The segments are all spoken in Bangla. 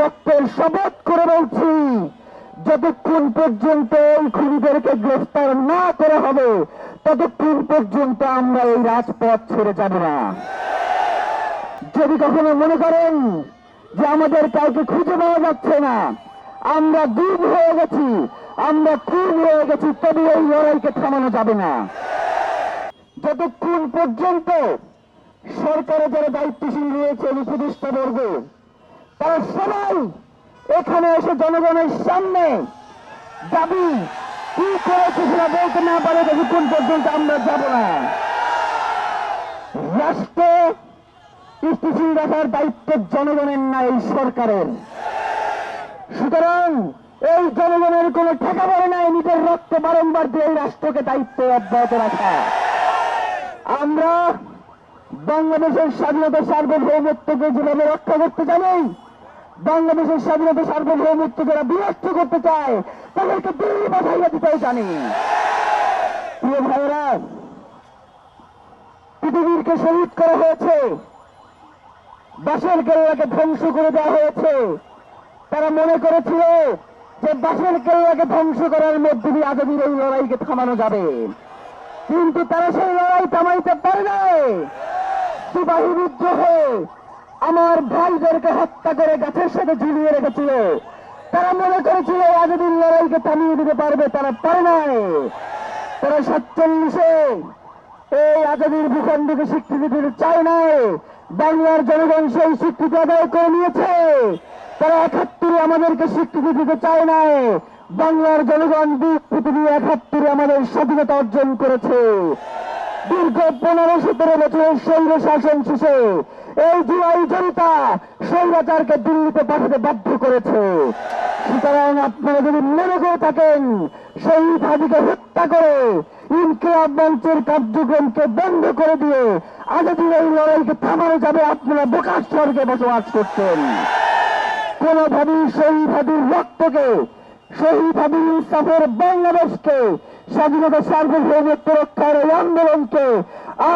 রক্তের শপথ করে বলছি, যতক্ষণ পর্যন্ত এই খুনিদেরকে গ্রেফতার না করা হবে ততক্ষণ পর্যন্ত আমরা এই রাজপথ ছেড়ে যাব না। যদি কখনো মনে করেন যে আমাদের কাউকে খুঁজে পাওয়া যাচ্ছে না, আমরা গুম হয়ে গেছি, আমরা খুন হয়ে গেছি, তবে এই লড়াইকে থামানো যাবে না। যতক্ষণ পর্যন্ত সরকারে যারা দায়িত্বশীল রয়েছেন উপদেষ্টা বর্গ, তারা সবাই এখানে এসে জনগণের সামনে দাবি কি করেছে সেটা বলতে না পারে ততক্ষণ পর্যন্ত আমরা যাব না। রাষ্ট্র স্থিতিশীল রাখার দায়িত্ব জনগণের না, এই সরকারের। সুতরাং এই জনগণের কোন ঠেকা পড়ে নাই নিজের রক্ত বারংবার দিয়ে এই রাষ্ট্রকে দায়িত্ব অব্যাহত রাখা। আমরা বাংলাদেশের স্বাধীনতা সার্বভৌমত্বকে যেভাবে রক্ষা করতে জানি, বাংলাদেশের স্বাধীনতা সার্বভৌমত্ব যারা বিনষ্ট করতে চায় তাদেরকে দিল্লি পাঠাইয়া দিতেও জানি। প্রিয় ভাইয়েরা, পৃথিবীরকে শহীদ করা হয়েছে, বাসের কেল্লাকে ধ্বংস করে দেওয়া হয়েছে। তারা মনে করেছিল যে বাসের কেল্লাকে ধ্বংস করার মধ্যে দিয়ে আজাদির এই লড়াইকে থামানো যাবে, কিন্তু তারা সেই লড়াই থামাইতে পারে নাই। সিপাহী বিদ্রোহে আমার ভাইদেরকে হত্যা করে গাছের সাথে ঝুলিয়ে রেখেছিল। তারা মনে করেছিল আজাদির লড়াইকে থামিয়ে দিতে পারবে, তারা পারে নাই। তারা 47-এ এই আজাদির ভূখণ্ডকে স্বীকৃতি দিতে চায় নাই। বাংলার জনগণ সেই স্বীকৃতি আদায় করে নিয়েছে। তারা 71-এ আমাদেরকে স্বীকৃতি দিতে চায় নাই। বাংলার জনগণ পৃথিবী 71-এ আমাদের স্বাধীনতা অর্জন করেছে। দীর্ঘ 15-17 বছরের স্বৈর শাসন শেষে এই জুলাই জনতা স্বৈরাচারকে দিল্লিতে পাঠাতে বাধ্য করেছে। সুতরাং আপনারা যদি মনে করে থাকেন শহীদ হাদিকে হত্যা করে ইনকিলাব মঞ্চের কার্যক্রমকে বন্ধ করে দিয়ে আজাদির এই লড়াইকে থামানো যাবে, আপনারা বোকার স্বর্গে বসবাস করছেন। কোনোভাবেই শহীদ হাদির রক্তকে, শহীদ হাদির ইনসাফের বাংলাদেশকে, স্বাধীনতা সার্বভৌমত্ব রক্ষার এই আন্দোলনকে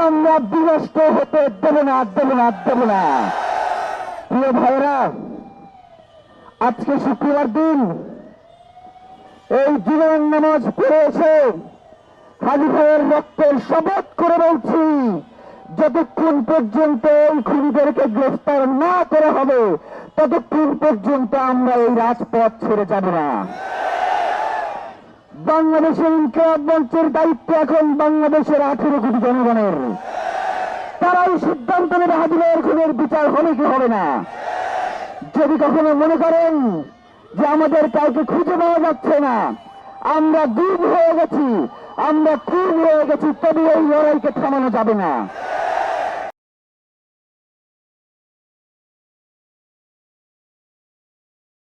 আমরা বিনষ্ট হতে দেব না, দেব না, দেব না। প্রিয় ভাইরা, আজকে শুক্রবার দিন এই জীবন নামাজ পড়ে এসে হাজি ভাইয়ের রক্তের শপথ করে বলছি, যতক্ষণ পর্যন্ত এই খুনিদেরকে গ্রেফতার না করা হবে ততক্ষণ পর্যন্ত আমরা এই রাজপথ ছেড়ে যাব না। বাংলাদেশের ইনকিলাব মঞ্চের দায়িত্ব এখন বাংলাদেশের 18 কোটি জনগণের। তারাই সিদ্ধান্ত নেবে হাজি ভাইয়ের খুনের বিচার হবে কি হবে না। যদি কখনো মনে করেন যে আমাদের কাউকে খুঁজে পাওয়া যাচ্ছে না, আমরা গুম হয়ে গেছি, আমরা খুন হয়ে গেছি, তবে এই লড়াইকে থামানো যাবে না।